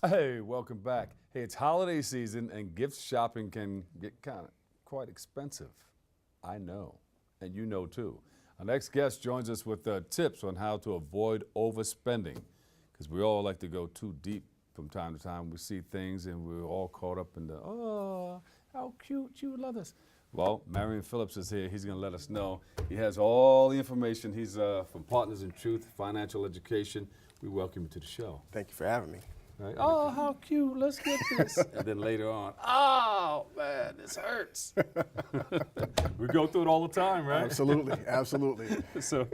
Hey, welcome back. Hey, it's holiday season and gift shopping can get quite expensive. I know, and you know too. Our next guest joins us with tips on how to avoid overspending, because we all like to go too deep from time to time. We see things and we're all caught up in the, oh, how cute, you love this. Well, Marlon Phillips is here. He's going to let us know. He has all the information. He's from Partners in Truth, Financial Education. We welcome you to the show. Thank you for having me. Right? Oh, how cute. Let's get this. And then later on, oh, man, this hurts. We go through it all the time, right? Absolutely, absolutely. So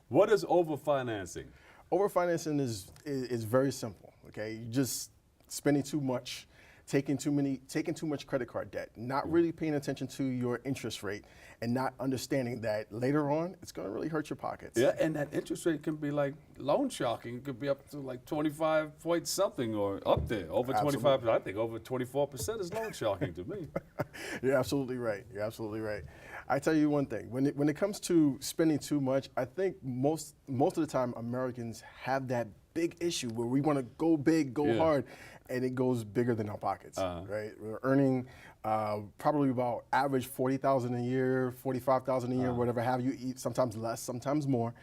what is overfinancing? Overfinancing is very simple, okay? You just spending too much, taking too much credit card debt, not really paying attention to your interest rate, and not understanding that later on it's going to really hurt your pockets. Yeah, and that interest rate can be like loan sharking. It could be up to like 25 point something or up there, over 25. I think over 24% is loan sharking to me. You're absolutely right. You're absolutely right. I tell you one thing, when it comes to spending too much, I think most of the time Americans have that big issue where we want to go big, go hard, and it goes bigger than our pockets, right? We're earning probably about average $40,000 a year, $45,000 a year, whatever have you, eat sometimes less, sometimes more.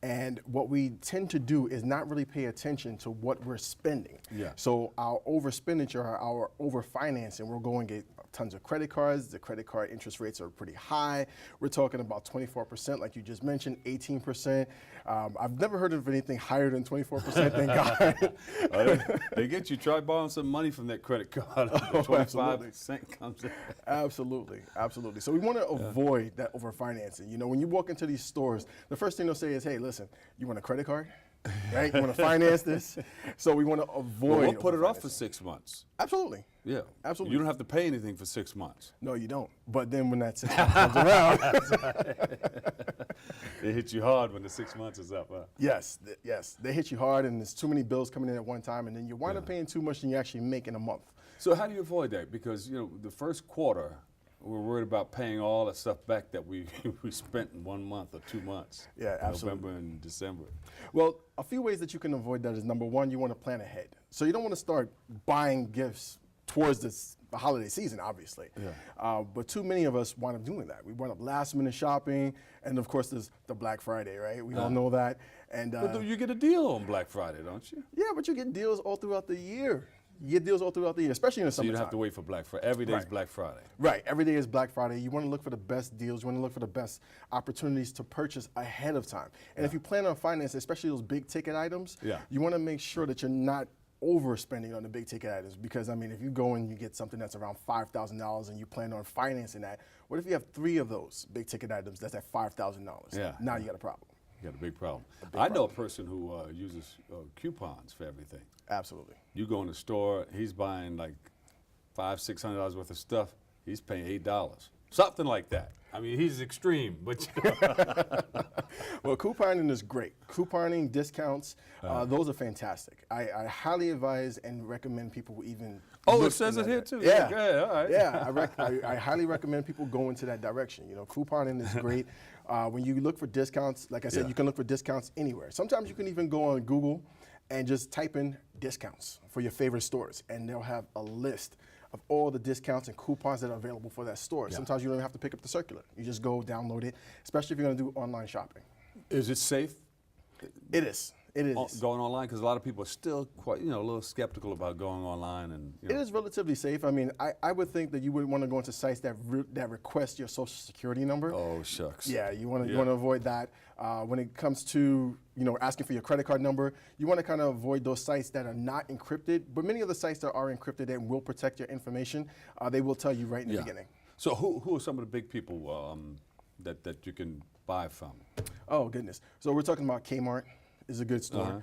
And what we tend to do is not really pay attention to what we're spending. Yeah. So our overexpenditure, our overfinancing, we're going to get tons of credit cards. The credit card interest rates are pretty high. We're talking about 24%, like you just mentioned, 18%. I've never heard of anything higher than 24%, thank God. They get you. Try borrowing some money from that credit card. 25% comes in. Absolutely, absolutely. So we want to avoid that overfinancing. You know, when you walk into these stores, the first thing they'll say is, hey, listen, you want a credit card? Right? You want to finance this? So we want to avoid. Well, we'll put it off for 6 months. Absolutely. Yeah. Absolutely. You don't have to pay anything for 6 months. No, you don't. But then when that 6 months comes around. They hit you hard when the 6 months is up, huh? Yes, yes. They hit you hard and there's too many bills coming in at one time and then you wind up paying too much than you actually make in a month. So how do you avoid that? Because, you know, the first quarter, we're worried about paying all that stuff back that we spent in 1 month or 2 months. Yeah, absolutely. November and December. Well, a few ways that you can avoid that is, number one, you want to plan ahead. So you don't want to start buying gifts towards the holiday season, obviously. Yeah. But too many of us wind up doing that. We wind up last minute shopping, and of course there's the Black Friday, right? We all know that. And But you get a deal on Black Friday, don't you? yeah, but you get deals all throughout the year. You get deals all throughout the year, especially in the So you summertime. don't have to wait for Black Friday. Every day is Right. Black Friday. Right, every day is Black Friday. You want to look for the best deals. You want to look for the best opportunities to purchase ahead of time. And if you plan on financing, especially those big ticket items, you want to make sure that you're not overspending on the big ticket items. Because I mean, if you go and you get something that's around $5,000 and you plan on financing that, what if you have 3 of those big ticket items that's at $5,000? Yeah. Now you got a problem. You got a big problem. I know a person who uses coupons for everything. Absolutely. You go in the store, he's buying like $500-600 worth of stuff. He's paying $8, something like that. I mean, he's extreme, but Well, couponing is great. Couponing, discounts, those are fantastic. I highly advise and recommend people even. Oh, it says it here too. Yeah, yeah, all right. Yeah. I highly recommend people go into that direction. You know, couponing is great. When you look for discounts, like I said, you can look for discounts anywhere. Sometimes you can even go on Google and just type in discounts for your favorite stores, and they'll have a list of all the discounts and coupons that are available for that store. Sometimes you don't even have to pick up the circular. You just go download it, especially if you're going to do online shopping. Is it safe? It is. It is. Going online, because a lot of people are still quite, a little skeptical about going online, and It is relatively safe. I mean, I would think that you would want to go into sites that request your social security number. Oh shucks. Yeah, you want to avoid that. When it comes to asking for your credit card number, you want to kind of avoid those sites that are not encrypted. But many of the sites that are encrypted and will protect your information, they will tell you right in the beginning. So who are some of the big people that you can buy from? Oh goodness. So we're talking about Kmart. Is a good store.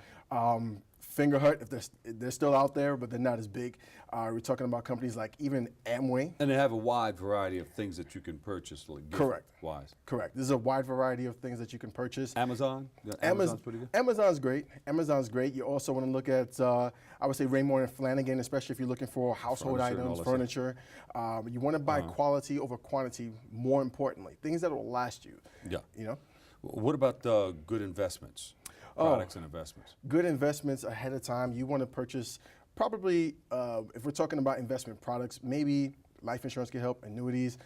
Fingerhut, if they're still out there, but they're not as big. We're talking about companies like even Amway. And they have a wide variety of things that you can purchase, like gift-wise. Correct. There's a wide variety of things that you can purchase. Amazon? Amazon's pretty good? Amazon's great. Amazon's great. You also want to look at, I would say, Raymore and Flanigan, especially if you're looking for household items, furniture. You want to buy quality over quantity, more importantly. Things that will last you. Yeah. You know? What about good investments? Products and investments. Good investments ahead of time. You want to purchase Probably, if we're talking about investment products, maybe life insurance can help, annuities.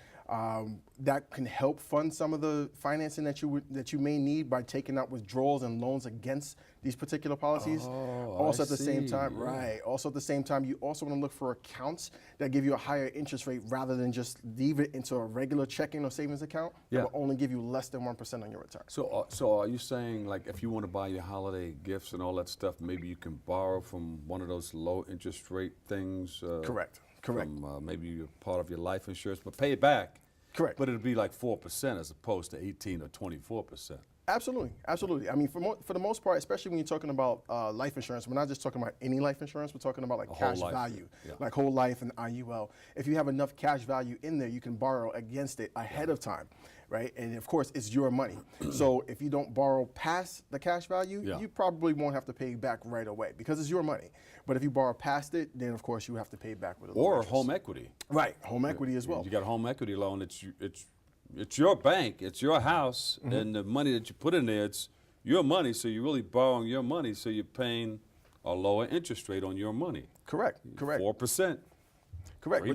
That can help fund some of the financing that you may need by taking out withdrawals and loans against these particular policies. Also at the same time, right. Also at the same time, you also want to look for accounts that give you a higher interest rate rather than just leave it into a regular checking or savings account that will only give you less than 1% on your return. So are you saying, like, if you want to buy your holiday gifts and all that stuff, maybe you can borrow from one of those low interest rate things? Correct. From maybe you're part of your life insurance, but pay it back. Correct. But it'll be like 4% as opposed to 18 or 24%. Absolutely, absolutely. I mean, for the most part, especially when you're talking about life insurance, we're not just talking about any life insurance. We're talking about like cash value, like whole life and IUL. If you have enough cash value in there, you can borrow against it ahead of time, right? And of course, it's your money. So if you don't borrow past the cash value, you probably won't have to pay back right away because it's your money. But if you borrow past it, then of course you have to pay back with a little interest. Home equity. Right, home equity as well. You got a home equity loan. It's your bank, it's your house, and the money that you put in there, it's your money, so you're really borrowing your money, so you're paying a lower interest rate on your money. Correct. 4%. Correct,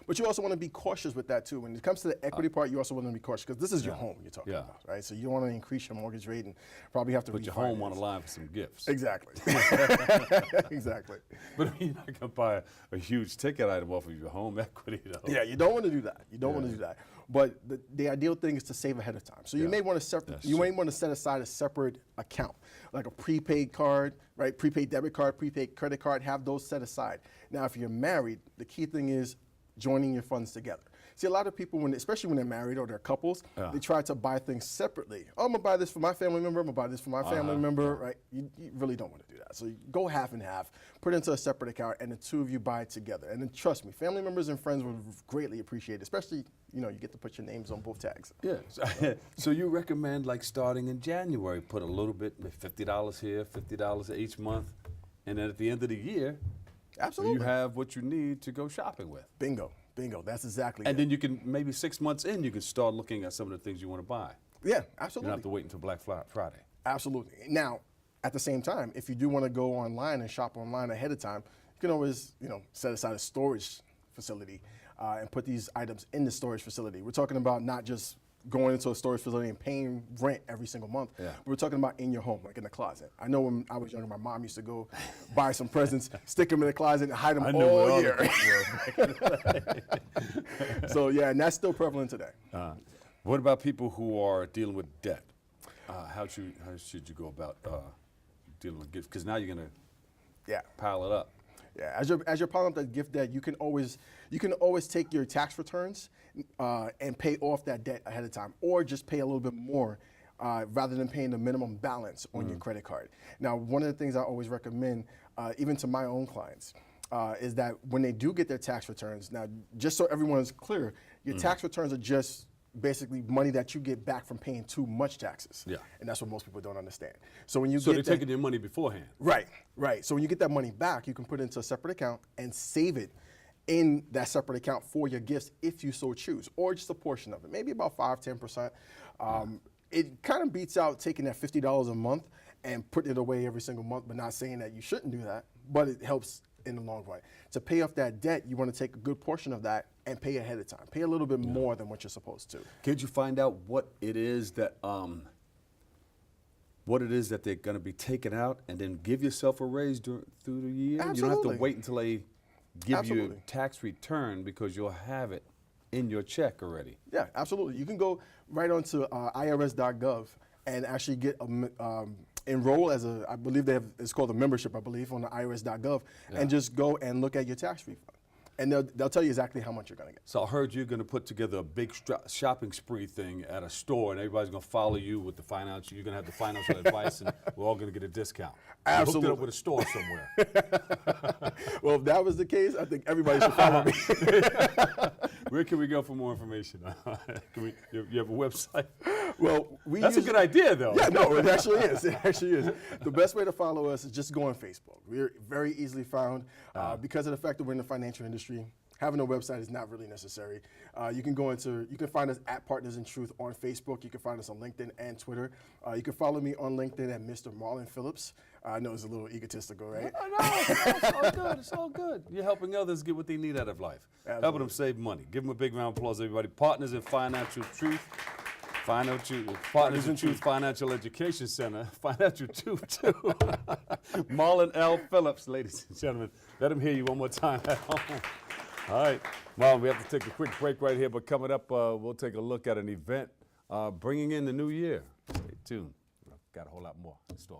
but you also want to be cautious with that too. When it comes to the equity part, you also want to be cautious because this is your home you're talking about, right? So you don't want to increase your mortgage rate and probably have to put your home on the line for some gifts. Exactly. Exactly. But you're not going to buy a huge ticket item off of your home equity, though. Yeah, you don't want to do that. You don't want to do that. But the ideal thing is to save ahead of time. So you may want to set aside a separate account, like a prepaid card, right? Prepaid debit card, prepaid credit card. Have those set aside. Now, if you're married, the key thing is joining your funds together. See, a lot of people, especially when they're married or they're couples, they try to buy things separately. Oh, I'm going to buy this for my family member. I'm going to buy this for my family member, right? You really don't want to do that. So you go half and half, put it into a separate account, and the two of you buy it together. And then trust me, family members and friends will greatly appreciate it, especially, you get to put your names on both tags. Yeah. So you recommend, like, starting in January, put a little bit, $50 here, $50 each month, and then at the end of the year, absolutely, you have what you need to go shopping with. Bingo. That's exactly it. And then you can, maybe 6 months in, you can start looking at some of the things you want to buy. Yeah, absolutely. You don't have to wait until Black Friday. Absolutely. Now, at the same time, if you do want to go online and shop online ahead of time, you can always, set aside a storage facility and put these items in the storage facility. We're talking about not just going into a storage facility and paying rent every single month. Yeah. We're talking about in your home, like in the closet. I know when I was younger, my mom used to go buy some presents, stick them in the closet, and hide them all year. So yeah, and that's still prevalent today. What about people who are dealing with debt? How should you go about dealing with gifts? Because now you're going to pile it up. Yeah, as you're piling up that gift debt, you can always take your tax returns and pay off that debt ahead of time, or just pay a little bit more rather than paying the minimum balance on your credit card. Now, one of the things I always recommend, even to my own clients, is that when they do get their tax returns, now just so everyone's clear, your tax returns are just basically money that you get back from paying too much taxes. Yeah. And that's what most people don't understand. So when you they're taking your money beforehand. Right. So when you get that money back, you can put it into a separate account and save it in that separate account for your gifts if you so choose, or just a portion of it, maybe about 5-10%. It kind of beats out taking that $50 a month and putting it away every single month, but not saying that you shouldn't do that, but it helps in the long run. To pay off that debt, you want to take a good portion of that and pay ahead of time. Pay a little bit more than what you're supposed to. Can't you find out what it is that they're going to be taking out, and then give yourself a raise through the year? Absolutely. You don't have to wait until they give you a tax return, because you'll have it in your check already. Yeah, absolutely. You can go right onto irs.gov and actually get enroll as I believe it's called a membership, I believe, on the irs.gov, and just go and look at your tax refund. And they'll tell you exactly how much you're going to get. So I heard you're going to put together a big shopping spree thing at a store, and everybody's going to follow you with the financial. You're going to have the financial advice, and we're all going to get a discount. Absolutely. You hooked it up with a store somewhere. Well, if that was the case, I think everybody should follow me. Where can we go for more information? You have a website? Well, that's a good idea, though. Yeah, no, it actually is. It actually is. The best way to follow us is just go on Facebook. We're very easily found. Because of the fact that we're in the financial industry, having a website is not really necessary. You can find us at Partners in Truth on Facebook. You can find us on LinkedIn and Twitter. You can follow me on LinkedIn at Mr. Marlon Phillips. I know it's a little egotistical, right? No, it's all good. It's all good. You're helping others get what they need out of life. Absolutely. Helping them save money. Give them a big round of applause, everybody. Partners in Financial Truth. Partners in Truth Financial Education Center. Financial Truth, too. Marlon L. Phillips, ladies and gentlemen. Let them hear you one more time at home. All right. Marlon, we have to take a quick break right here, but coming up, we'll take a look at an event bringing in the new year. Stay tuned. We've got a whole lot more in store for you.